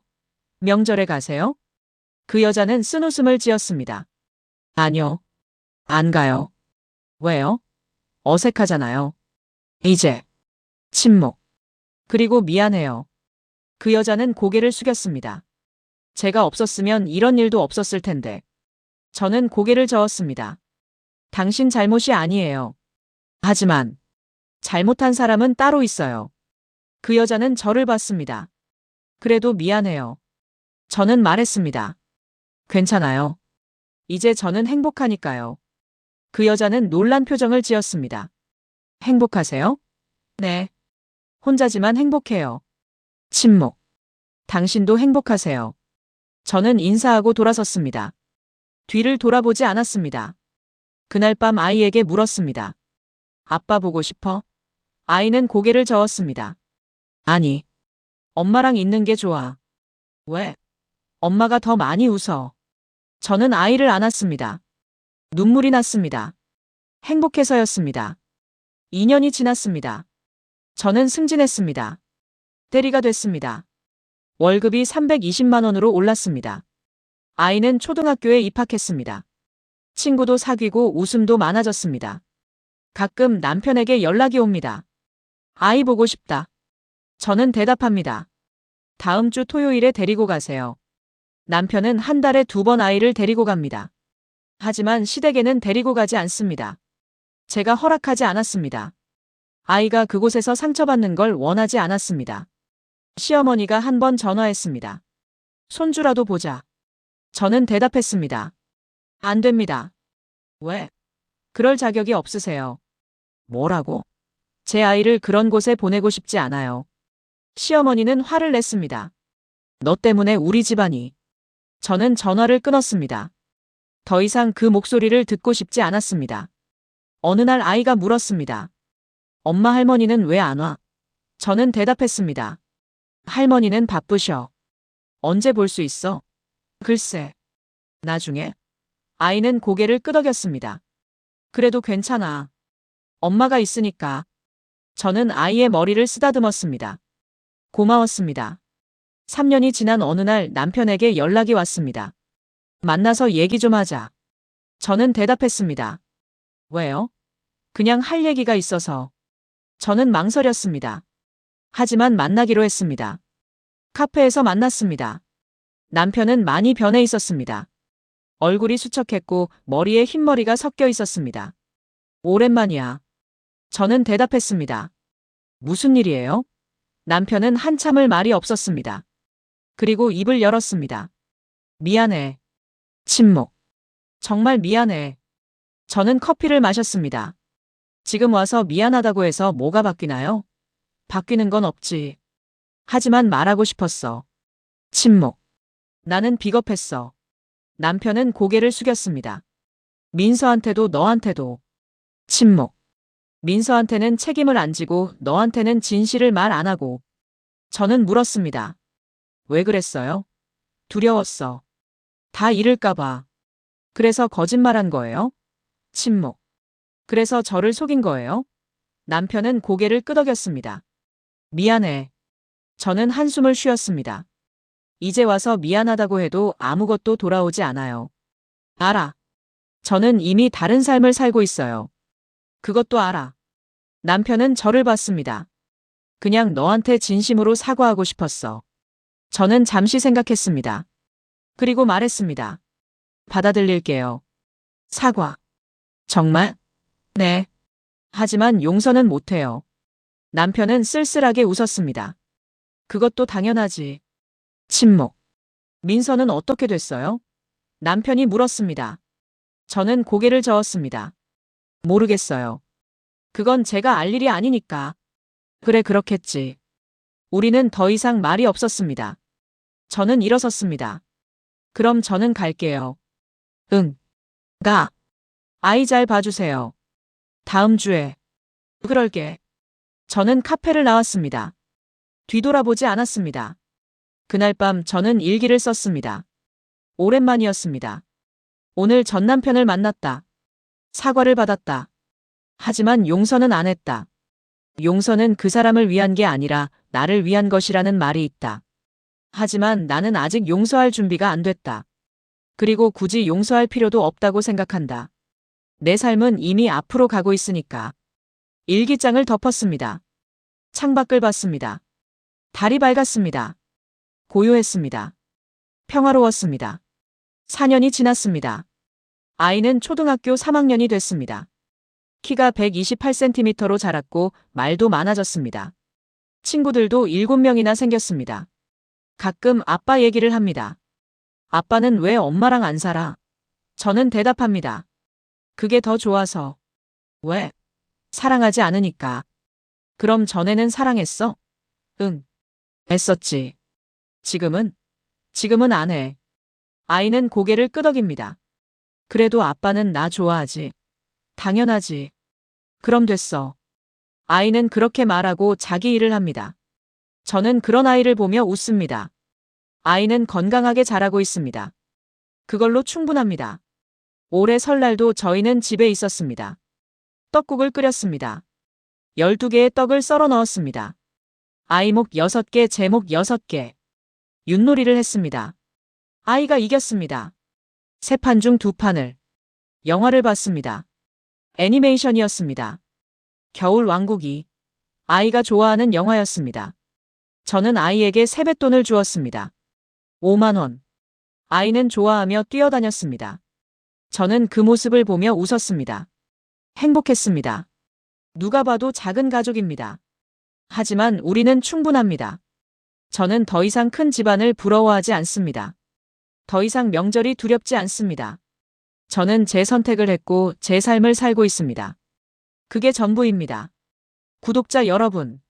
명절에 가세요? 그 여자는 쓴웃음을 지었습니다. 아니요. 안 가요. 왜요? 어색하잖아요. 이제. 침묵. 그리고 미안해요. 그 여자는 고개를 숙였습니다. 제가 없었으면 이런 일도 없었을 텐데. 저는 고개를 저었습니다. 당신 잘못이 아니에요. 하지만 잘못한 사람은 따로 있어요. 그 여자는 저를 봤습니다. 그래도 미안해요. 저는 말했습니다. 괜찮아요. 이제 저는 행복하니까요. 그 여자는 놀란 표정을 지었습니다. 행복하세요? 네. 혼자지만 행복해요. 침묵. 당신도 행복하세요. 저는 인사하고 돌아섰습니다. 뒤를 돌아보지 않았습니다. 그날 밤 아이에게 물었습니다. 아빠 보고 싶어? 아이는 고개를 저었습니다. 아니. 엄마랑 있는 게 좋아. 왜? 엄마가 더 많이 웃어. 저는 아이를 안았습니다. 눈물이 났습니다. 행복해서였습니다. 2년이 지났습니다. 저는 승진했습니다. 대리가 됐습니다. 월급이 320만 원으로 올랐습니다. 아이는 초등학교에 입학했습니다. 친구도 사귀고 웃음도 많아졌습니다. 가끔 남편에게 연락이 옵니다. 아이 보고 싶다. 저는 대답합니다. 다음 주 토요일에 데리고 가세요. 남편은 한 달에 2번 아이를 데리고 갑니다. 하지만 시댁에는 데리고 가지 않습니다. 제가 허락하지 않았습니다. 아이가 그곳에서 상처받는 걸 원하지 않았습니다. 시어머니가 한 번 전화했습니다. 손주라도 보자. 저는 대답했습니다. 안 됩니다. 왜? 그럴 자격이 없으세요. 뭐라고? 제 아이를 그런 곳에 보내고 싶지 않아요. 시어머니는 화를 냈습니다. 너 때문에 우리 집안이. 저는 전화를 끊었습니다. 더 이상 그 목소리를 듣고 싶지 않았습니다. 어느 날 아이가 물었습니다. 엄마, 할머니는 왜 안 와? 저는 대답했습니다. 할머니는 바쁘셔. 언제 볼 수 있어? 글쎄. 나중에 아이는 고개를 끄덕였습니다. 그래도 괜찮아. 엄마가 있으니까. 저는 아이의 머리를 쓰다듬었습니다. 고마웠습니다. 3년이 지난 어느 날 남편에게 연락이 왔습니다. 만나서 얘기 좀 하자. 저는 대답했습니다. 왜요? 그냥 할 얘기가 있어서. 저는 망설였습니다. 하지만 만나기로 했습니다. 카페에서 만났습니다. 남편은 많이 변해 있었습니다. 얼굴이 수척했고 머리에 흰머리가 섞여 있었습니다. 오랜만이야. 저는 대답했습니다. 무슨 일이에요? 남편은 한참을 말이 없었습니다. 그리고 입을 열었습니다. 미안해. 침묵. 정말 미안해. 저는 커피를 마셨습니다. 지금 와서 미안하다고 해서 뭐가 바뀌나요? 바뀌는 건 없지. 하지만 말하고 싶었어. 침묵. 나는 비겁했어. 남편은 고개를 숙였습니다. 민서한테도 너한테도. 침묵. 민서한테는 책임을 안 지고 너한테는 진실을 말 안 하고. 저는 물었습니다. 왜 그랬어요? 두려웠어. 다 잃을까봐. 그래서 거짓말한 거예요? 침묵. 그래서 저를 속인 거예요? 남편은 고개를 끄덕였습니다. 미안해. 저는 한숨을 쉬었습니다. 이제 와서 미안하다고 해도 아무것도 돌아오지 않아요. 알아. 저는 이미 다른 삶을 살고 있어요. 그것도 알아. 남편은 저를 봤습니다. 그냥 너한테 진심으로 사과하고 싶었어. 저는 잠시 생각했습니다. 그리고 말했습니다. 받아들일게요. 사과. 정말? 네. 하지만 용서는 못해요. 남편은 쓸쓸하게 웃었습니다. 그것도 당연하지. 침묵. 민서는 어떻게 됐어요? 남편이 물었습니다. 저는 고개를 저었습니다. 모르겠어요. 그건 제가 알 일이 아니니까. 그래, 그렇겠지. 우리는 더 이상 말이 없었습니다. 저는 일어섰습니다. 그럼 저는 갈게요. 응. 가. 아이 잘 봐주세요. 다음 주에. 그럴게. 저는 카페를 나왔습니다. 뒤돌아보지 않았습니다. 그날 밤 저는 일기를 썼습니다. 오랜만이었습니다. 오늘 전 남편을 만났다. 사과를 받았다. 하지만 용서는 안 했다. 용서는 그 사람을 위한 게 아니라 나를 위한 것이라는 말이 있다. 하지만 나는 아직 용서할 준비가 안 됐다. 그리고 굳이 용서할 필요도 없다고 생각한다. 내 삶은 이미 앞으로 가고 있으니까. 일기장을 덮었습니다. 창밖을 봤습니다. 달이 밝았습니다. 고요했습니다. 평화로웠습니다. 4년이 지났습니다. 아이는 초등학교 3학년이 됐습니다. 키가 128cm로 자랐고 말도 많아졌습니다. 친구들도 7명이나 생겼습니다. 가끔 아빠 얘기를 합니다. 아빠는 왜 엄마랑 안 살아? 저는 대답합니다. 그게 더 좋아서. 왜? 사랑하지 않으니까. 그럼 전에는 사랑했어? 응. 했었지. 지금은 안 해. 아이는 고개를 끄덕입니다. 그래도 아빠는 나 좋아하지. 당연하지. 그럼 됐어. 아이는 그렇게 말하고 자기 일을 합니다. 저는 그런 아이를 보며 웃습니다. 아이는 건강하게 자라고 있습니다. 그걸로 충분합니다. 올해 설날도 저희는 집에 있었습니다. 떡국을 끓였습니다. 12개의 떡을 썰어 넣었습니다. 아이 목 6개, 제 목 6개. 윷놀이를 했습니다. 아이가 이겼습니다. 3판 중 2판을. 영화를 봤습니다. 애니메이션이었습니다. 겨울 왕국이. 아이가 좋아하는 영화였습니다. 저는 아이에게 세뱃돈을 주었습니다. 5만 원. 아이는 좋아하며 뛰어다녔습니다. 저는 그 모습을 보며 웃었습니다. 행복했습니다. 누가 봐도 작은 가족입니다. 하지만 우리는 충분합니다. 저는 더 이상 큰 집안을 부러워하지 않습니다. 더 이상 명절이 두렵지 않습니다. 저는 제 선택을 했고 제 삶을 살고 있습니다. 그게 전부입니다. 구독자 여러분,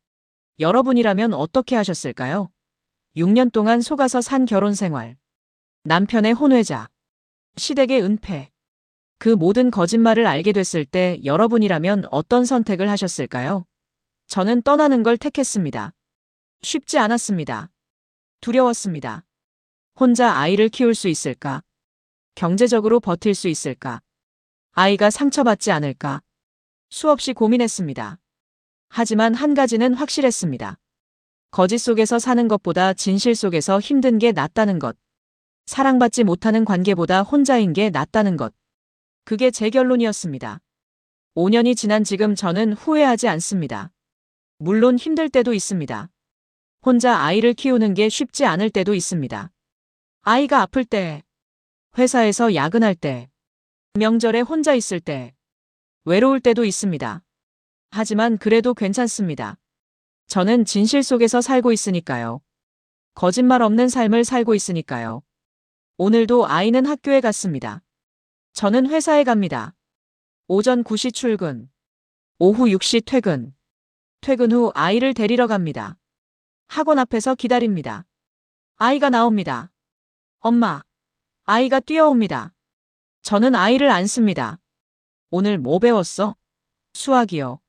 여러분이라면 어떻게 하셨을까요? 6년 동안 속아서 산 결혼 생활. 남편의 혼외자. 시댁의 은폐. 그 모든 거짓말을 알게 됐을 때 여러분이라면 어떤 선택을 하셨을까요? 저는 떠나는 걸 택했습니다. 쉽지 않았습니다. 두려웠습니다. 혼자 아이를 키울 수 있을까? 경제적으로 버틸 수 있을까? 아이가 상처받지 않을까? 수없이 고민했습니다. 하지만 한 가지는 확실했습니다. 거짓 속에서 사는 것보다 진실 속에서 힘든 게 낫다는 것. 사랑받지 못하는 관계보다 혼자인 게 낫다는 것. 그게 제 결론이었습니다. 5년이 지난 지금 저는 후회하지 않습니다. 물론 힘들 때도 있습니다. 혼자 아이를 키우는 게 쉽지 않을 때도 있습니다. 아이가 아플 때, 회사에서 야근할 때, 명절에 혼자 있을 때, 외로울 때도 있습니다. 하지만 그래도 괜찮습니다. 저는 진실 속에서 살고 있으니까요. 거짓말 없는 삶을 살고 있으니까요. 오늘도 아이는 학교에 갔습니다. 저는 회사에 갑니다. 오전 9시 출근, 오후 6시 퇴근. 퇴근 후 아이를 데리러 갑니다. 학원 앞에서 기다립니다. 아이가 나옵니다. 엄마, 아이가 뛰어옵니다. 저는 아이를 안습니다. 오늘 뭐 배웠어? 수학이요.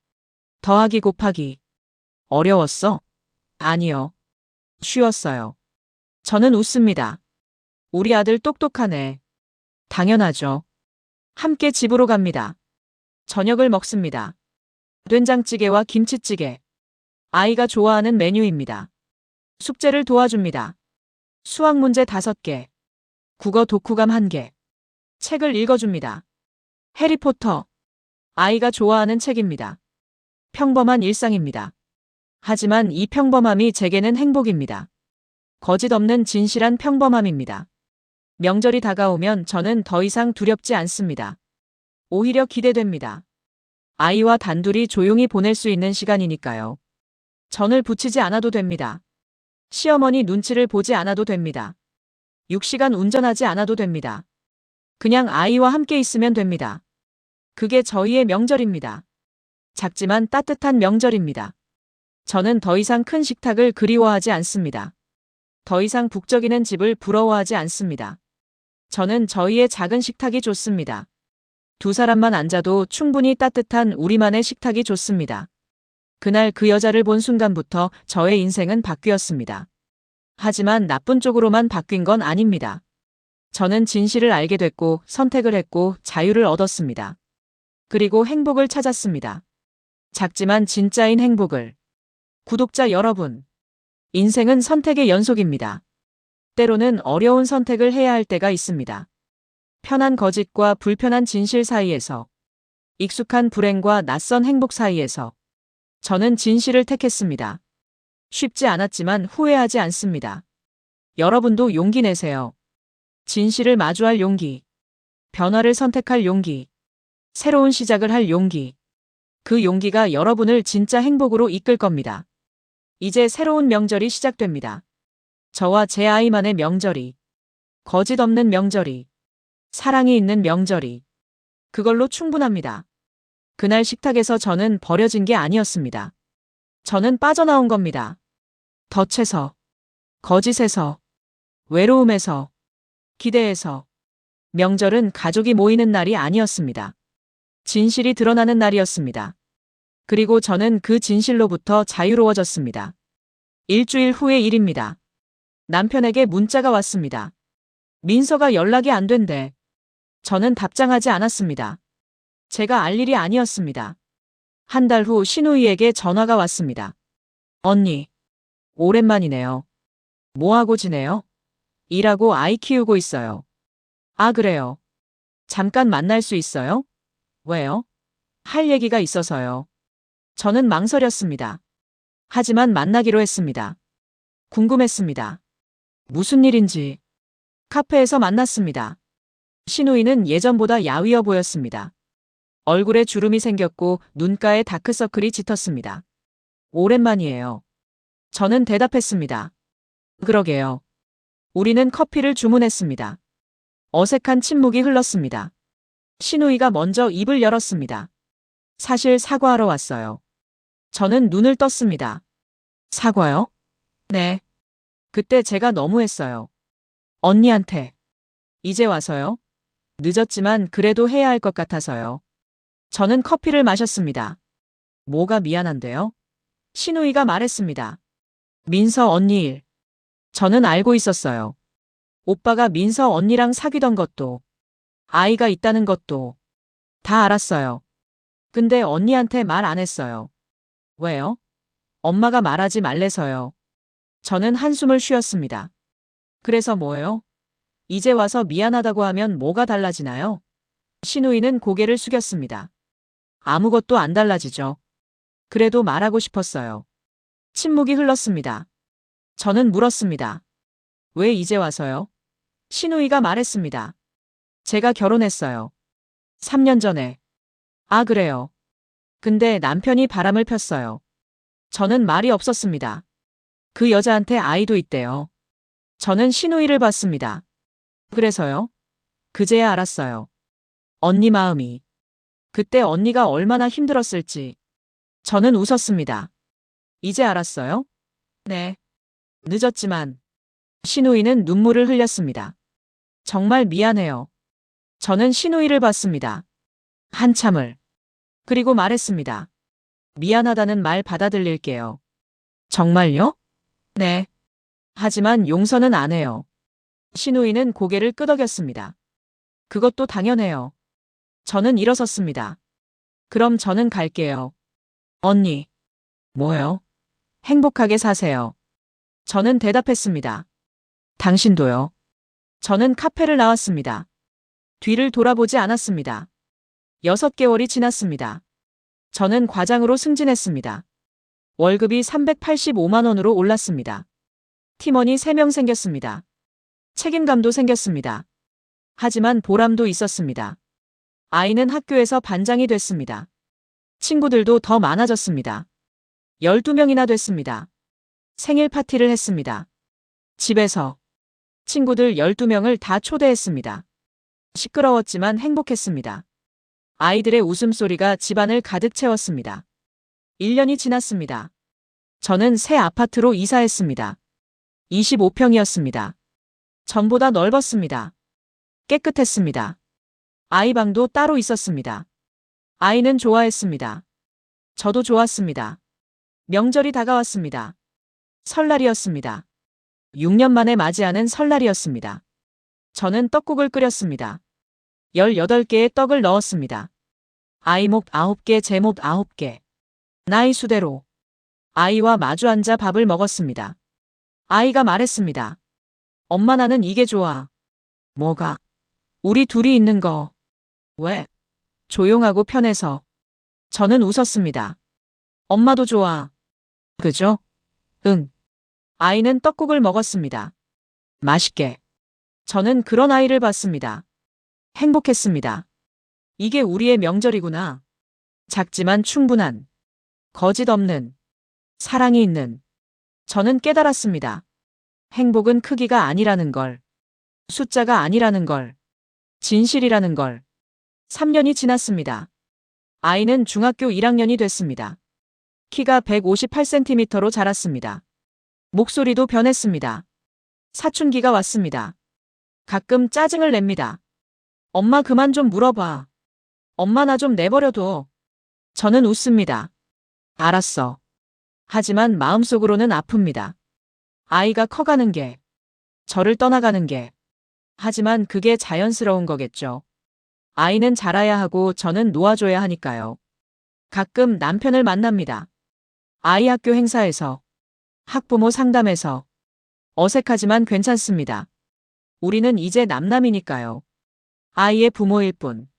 더하기 곱하기. 어려웠어? 아니요. 쉬웠어요. 저는 웃습니다. 우리 아들 똑똑하네. 당연하죠. 함께 집으로 갑니다. 저녁을 먹습니다. 된장찌개와 김치찌개. 아이가 좋아하는 메뉴입니다. 숙제를 도와줍니다. 수학 문제 5개. 국어 독후감 1개. 책을 읽어줍니다. 해리포터. 아이가 좋아하는 책입니다. 평범한 일상입니다. 하지만 이 평범함이 제게는 행복입니다. 거짓 없는 진실한 평범함입니다. 명절이 다가오면 저는 더 이상 두렵지 않습니다. 오히려 기대됩니다. 아이와 단둘이 조용히 보낼 수 있는 시간이니까요. 전을 붙이지 않아도 됩니다. 시어머니 눈치를 보지 않아도 됩니다. 6시간 운전하지 않아도 됩니다. 그냥 아이와 함께 있으면 됩니다. 그게 저희의 명절입니다. 작지만 따뜻한 명절입니다. 저는 더 이상 큰 식탁을 그리워하지 않습니다. 더 이상 북적이는 집을 부러워하지 않습니다. 저는 저희의 작은 식탁이 좋습니다. 2사람만 앉아도 충분히 따뜻한 우리만의 식탁이 좋습니다. 그날 그 여자를 본 순간부터 저의 인생은 바뀌었습니다. 하지만 나쁜 쪽으로만 바뀐 건 아닙니다. 저는 진실을 알게 됐고 선택을 했고 자유를 얻었습니다. 그리고 행복을 찾았습니다. 작지만 진짜인 행복을. 구독자 여러분, 인생은 선택의 연속입니다. 때로는 어려운 선택을 해야 할 때가 있습니다. 편한 거짓과 불편한 진실 사이에서, 익숙한 불행과 낯선 행복 사이에서 저는 진실을 택했습니다. 쉽지 않았지만 후회하지 않습니다. 여러분도 용기 내세요. 진실을 마주할 용기, 변화를 선택할 용기, 새로운 시작을 할 용기. 그 용기가 여러분을 진짜 행복으로 이끌 겁니다. 이제 새로운 명절이 시작됩니다. 저와 제 아이만의 명절이, 거짓 없는 명절이, 사랑이 있는 명절이. 그걸로 충분합니다. 그날 식탁에서 저는 버려진 게 아니었습니다. 저는 빠져나온 겁니다. 덫에서, 거짓에서, 외로움에서, 기대에서. 명절은 가족이 모이는 날이 아니었습니다. 진실이 드러나는 날이었습니다. 그리고 저는 그 진실로부터 자유로워졌습니다. 일주일 후의 일입니다. 남편에게 문자가 왔습니다. 민서가 연락이 안 된대. 저는 답장하지 않았습니다. 제가 알 일이 아니었습니다. 한 달 후 신우이에게 전화가 왔습니다. 언니, 오랜만이네요. 뭐하고 지내요? 일하고 아이 키우고 있어요. 아, 그래요. 잠깐 만날 수 있어요? 왜요? 할 얘기가 있어서요. 저는 망설였습니다. 하지만 만나기로 했습니다. 궁금했습니다. 무슨 일인지. 카페에서 만났습니다. 신우이는 예전보다 야위어 보였습니다. 얼굴에 주름이 생겼고 눈가에 다크서클이 짙었습니다. 오랜만이에요. 저는 대답했습니다. 그러게요. 우리는 커피를 주문했습니다. 어색한 침묵이 흘렀습니다. 신우이가 먼저 입을 열었습니다. 사실 사과하러 왔어요. 저는 눈을 떴습니다. 사과요? 네. 그때 제가 너무했어요. 언니한테. 이제 와서요? 늦었지만 그래도 해야 할 것 같아서요. 저는 커피를 마셨습니다. 뭐가 미안한데요? 신우이가 말했습니다. 민서 언니 일. 저는 알고 있었어요. 오빠가 민서 언니랑 사귀던 것도, 아이가 있다는 것도 다 알았어요. 근데 언니한테 말 안 했어요. 왜요? 엄마가 말하지 말래서요. 저는 한숨을 쉬었습니다. 그래서 뭐예요? 이제 와서 미안하다고 하면 뭐가 달라지나요? 신우이는 고개를 숙였습니다. 아무것도 안 달라지죠. 그래도 말하고 싶었어요. 침묵이 흘렀습니다. 저는 물었습니다. 왜 이제 와서요? 신우이가 말했습니다. 제가 결혼했어요. 3년 전에. 아, 그래요. 근데 남편이 바람을 폈어요. 저는 말이 없었습니다. 그 여자한테 아이도 있대요. 저는 신우이를 봤습니다. 그래서요? 그제야 알았어요. 언니 마음이. 그때 언니가 얼마나 힘들었을지. 저는 웃었습니다. 이제 알았어요? 네. 늦었지만. 신우이는 눈물을 흘렸습니다. 정말 미안해요. 저는 신우이를 봤습니다. 한참을. 그리고 말했습니다. 미안하다는 말 받아들일게요. 정말요? 네. 하지만 용서는 안 해요. 신우이는 고개를 끄덕였습니다. 그것도 당연해요. 저는 일어섰습니다. 그럼 저는 갈게요. 언니. 뭐요? 행복하게 사세요. 저는 대답했습니다. 당신도요. 저는 카페를 나왔습니다. 뒤를 돌아보지 않았습니다. 6개월이 지났습니다. 저는 과장으로 승진했습니다. 월급이 385만 원으로 올랐습니다. 팀원이 3명 생겼습니다. 책임감도 생겼습니다. 하지만 보람도 있었습니다. 아이는 학교에서 반장이 됐습니다. 친구들도 더 많아졌습니다. 12명이나 됐습니다. 생일 파티를 했습니다. 집에서 친구들 12명을 다 초대했습니다. 시끄러웠지만 행복했습니다. 아이들의 웃음소리가 집안을 가득 채웠습니다. 1년이 지났습니다. 저는 새 아파트로 이사했습니다. 25평이었습니다. 전보다 넓었습니다. 깨끗했습니다. 아이 방도 따로 있었습니다. 아이는 좋아했습니다. 저도 좋았습니다. 명절이 다가왔습니다. 설날이었습니다. 6년 만에 맞이하는 설날이었습니다. 저는 떡국을 끓였습니다. 18개의 떡을 넣었습니다. 아이 목 9개, 제 목 9개. 나이 수대로. 아이와 마주 앉아 밥을 먹었습니다. 아이가 말했습니다. 엄마, 나는 이게 좋아. 뭐가? 우리 둘이 있는 거. 왜? 조용하고 편해서. 저는 웃었습니다. 엄마도 좋아. 그죠? 응. 아이는 떡국을 먹었습니다. 맛있게. 저는 그런 아이를 봤습니다. 행복했습니다. 이게 우리의 명절이구나. 작지만 충분한, 거짓 없는, 사랑이 있는. 저는 깨달았습니다. 행복은 크기가 아니라는 걸. 숫자가 아니라는 걸. 진실이라는 걸. 3년이 지났습니다. 아이는 중학교 1학년이 됐습니다. 키가 158cm로 자랐습니다. 목소리도 변했습니다. 사춘기가 왔습니다. 가끔 짜증을 냅니다. 엄마, 그만 좀 물어봐. 엄마, 나 좀 내버려둬. 저는 웃습니다. 알았어. 하지만 마음속으로는 아픕니다. 아이가 커가는 게, 저를 떠나가는 게. 하지만 그게 자연스러운 거겠죠. 아이는 자라야 하고 저는 놓아줘야 하니까요. 가끔 남편을 만납니다. 아이 학교 행사에서, 학부모 상담에서. 어색하지만 괜찮습니다. 우리는 이제 남남이니까요. 아이의 부모일 뿐.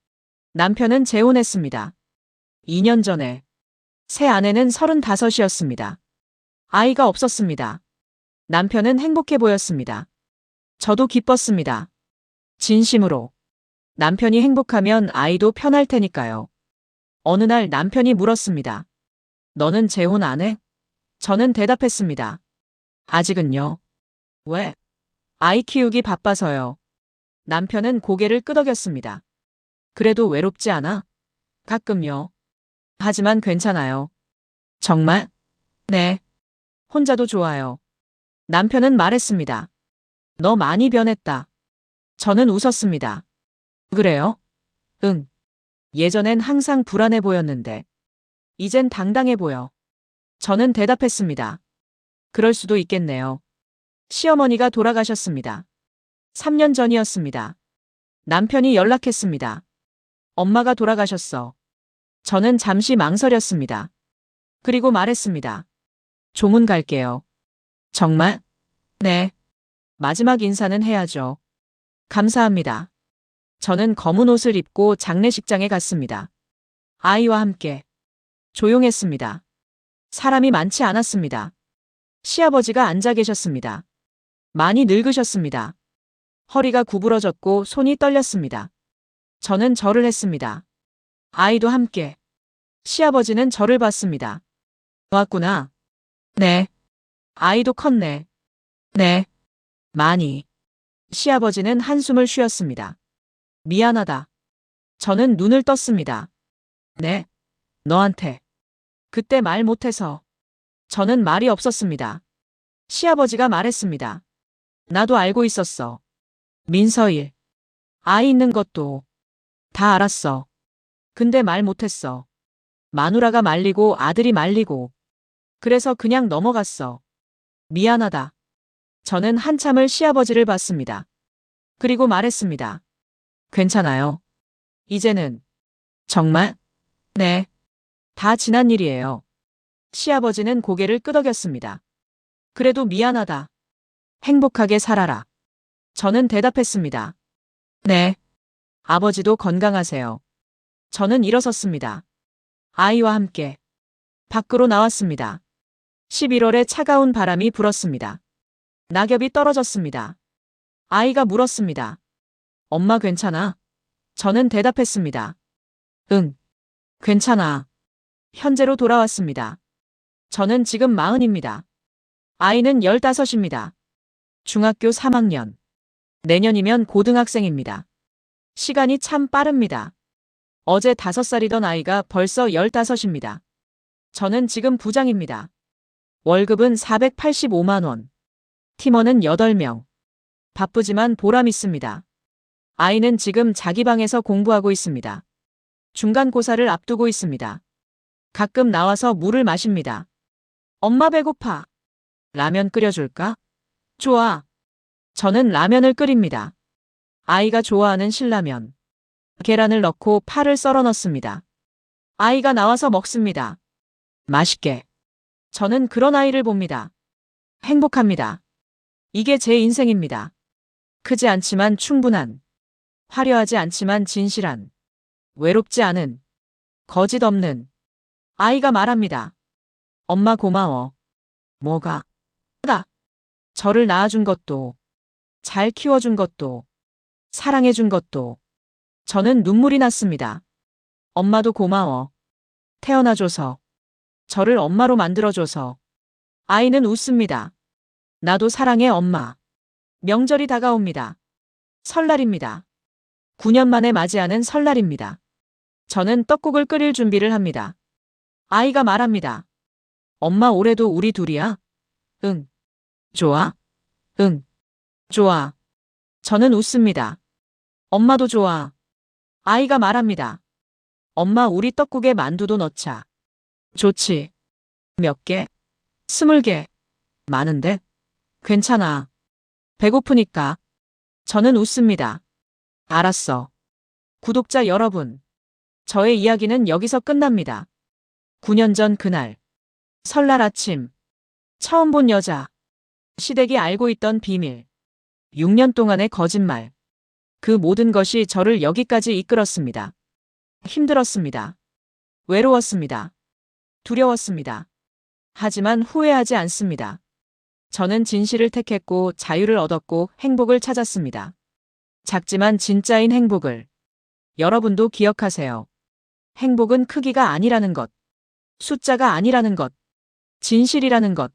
남편은 재혼했습니다. 2년 전에. 새 아내는 35이었습니다. 아이가 없었습니다. 남편은 행복해 보였습니다. 저도 기뻤습니다. 진심으로. 남편이 행복하면 아이도 편할 테니까요. 어느 날 남편이 물었습니다. 너는 재혼 안 해? 저는 대답했습니다. 아직은요. 왜? 아이 키우기 바빠서요. 남편은 고개를 끄덕였습니다. 그래도 외롭지 않아? 가끔요. 하지만 괜찮아요. 정말? 네. 혼자도 좋아요. 남편은 말했습니다. 너 많이 변했다. 저는 웃었습니다. 그래요? 응. 예전엔 항상 불안해 보였는데. 이젠 당당해 보여. 저는 대답했습니다. 그럴 수도 있겠네요. 시어머니가 돌아가셨습니다. 3년 전이었습니다. 남편이 연락했습니다. 엄마가 돌아가셨어. 저는 잠시 망설였습니다. 그리고 말했습니다. 조문 갈게요. 정말? 네. 마지막 인사는 해야죠. 감사합니다. 저는 검은 옷을 입고 장례식장에 갔습니다. 아이와 함께. 조용했습니다. 사람이 많지 않았습니다. 시아버지가 앉아 계셨습니다. 많이 늙으셨습니다. 허리가 구부러졌고 손이 떨렸습니다. 저는 절을 했습니다. 아이도 함께. 시아버지는 저를 봤습니다. 왔구나. 네. 아이도 컸네. 네. 많이. 시아버지는 한숨을 쉬었습니다. 미안하다. 저는 눈을 떴습니다. 네. 너한테. 그때 말 못해서. 저는 말이 없었습니다. 시아버지가 말했습니다. 나도 알고 있었어. 민서일. 아이 있는 것도. 다 알았어. 근데 말 못했어. 마누라가 말리고 아들이 말리고. 그래서 그냥 넘어갔어. 미안하다. 저는 한참을 시아버지를 봤습니다. 그리고 말했습니다. 괜찮아요. 이제는. 정말? 네. 다 지난 일이에요. 시아버지는 고개를 끄덕였습니다. 그래도 미안하다. 행복하게 살아라. 저는 대답했습니다. 네. 아버지도 건강하세요. 저는 일어섰습니다. 아이와 함께. 밖으로 나왔습니다. 11월에 차가운 바람이 불었습니다. 낙엽이 떨어졌습니다. 아이가 물었습니다. 엄마 괜찮아? 저는 대답했습니다. 응. 괜찮아. 현재로 돌아왔습니다. 저는 지금 40입니다. 아이는 15입니다. 중학교 3학년. 내년이면 고등학생입니다. 시간이 참 빠릅니다. 어제 5살이던 아이가 벌써 15입니다. 저는 지금 부장입니다. 월급은 485만 원. 팀원은 8명. 바쁘지만 보람 있습니다. 아이는 지금 자기 방에서 공부하고 있습니다. 중간고사를 앞두고 있습니다. 가끔 나와서 물을 마십니다. 엄마 배고파. 라면 끓여줄까? 좋아. 저는 라면을 끓입니다. 아이가 좋아하는 신라면. 계란을 넣고 파를 썰어 넣습니다. 아이가 나와서 먹습니다. 맛있게. 저는 그런 아이를 봅니다. 행복합니다. 이게 제 인생입니다. 크지 않지만 충분한. 화려하지 않지만 진실한. 외롭지 않은. 거짓 없는. 아이가 말합니다. 엄마 고마워. 뭐가? 다. 저를 낳아준 것도. 잘 키워준 것도. 사랑해준 것도. 저는 눈물이 났습니다. 엄마도 고마워. 태어나줘서. 저를 엄마로 만들어줘서. 아이는 웃습니다. 나도 사랑해 엄마. 명절이 다가옵니다. 설날입니다. 9년 만에 맞이하는 설날입니다. 저는 떡국을 끓일 준비를 합니다. 아이가 말합니다. 엄마 올해도 우리 둘이야? 응. 좋아? 응. 좋아. 저는 웃습니다. 엄마도 좋아. 아이가 말합니다. 엄마 우리 떡국에 만두도 넣자. 좋지. 몇 개? 20개. 많은데? 괜찮아. 배고프니까. 저는 웃습니다. 알았어. 구독자 여러분. 저의 이야기는 여기서 끝납니다. 9년 전 그날. 설날 아침. 처음 본 여자. 시댁이 알고 있던 비밀. 6년 동안의 거짓말. 그 모든 것이 저를 여기까지 이끌었습니다. 힘들었습니다. 외로웠습니다. 두려웠습니다. 하지만 후회하지 않습니다. 저는 진실을 택했고 자유를 얻었고 행복을 찾았습니다. 작지만 진짜인 행복을. 여러분도 기억하세요. 행복은 크기가 아니라는 것. 숫자가 아니라는 것. 진실이라는 것.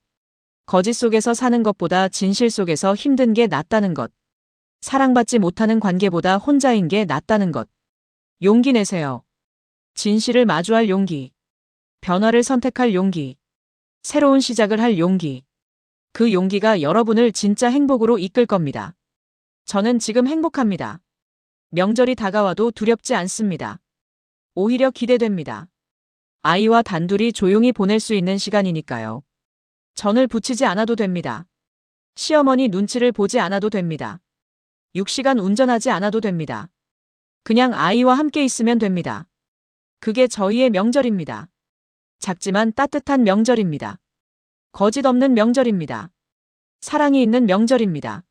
거짓 속에서 사는 것보다 진실 속에서 힘든 게 낫다는 것. 사랑받지 못하는 관계보다 혼자인 게 낫다는 것. 용기 내세요. 진실을 마주할 용기. 변화를 선택할 용기. 새로운 시작을 할 용기. 그 용기가 여러분을 진짜 행복으로 이끌 겁니다. 저는 지금 행복합니다. 명절이 다가와도 두렵지 않습니다. 오히려 기대됩니다. 아이와 단둘이 조용히 보낼 수 있는 시간이니까요. 전을 붙이지 않아도 됩니다. 시어머니 눈치를 보지 않아도 됩니다. 6시간 운전하지 않아도 됩니다. 그냥 아이와 함께 있으면 됩니다. 그게 저희의 명절입니다. 작지만 따뜻한 명절입니다. 거짓 없는 명절입니다. 사랑이 있는 명절입니다.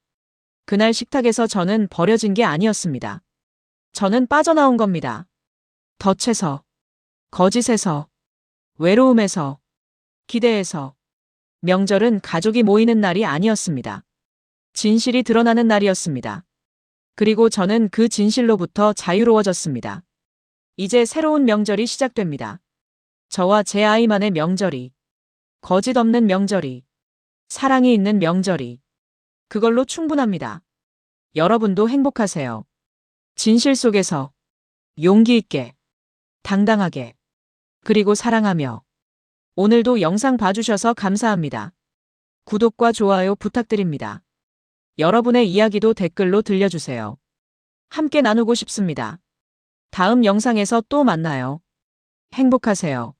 그날 식탁에서 저는 버려진 게 아니었습니다. 저는 빠져나온 겁니다. 덫에서, 거짓에서, 외로움에서, 기대에서. 명절은 가족이 모이는 날이 아니었습니다. 진실이 드러나는 날이었습니다. 그리고 저는 그 진실로부터 자유로워졌습니다. 이제 새로운 명절이 시작됩니다. 저와 제 아이만의 명절이, 거짓 없는 명절이, 사랑이 있는 명절이. 그걸로 충분합니다. 여러분도 행복하세요. 진실 속에서 용기 있게, 당당하게, 그리고 사랑하며. 오늘도 영상 봐주셔서 감사합니다. 구독과 좋아요 부탁드립니다. 여러분의 이야기도 댓글로 들려주세요. 함께 나누고 싶습니다. 다음 영상에서 또 만나요. 행복하세요.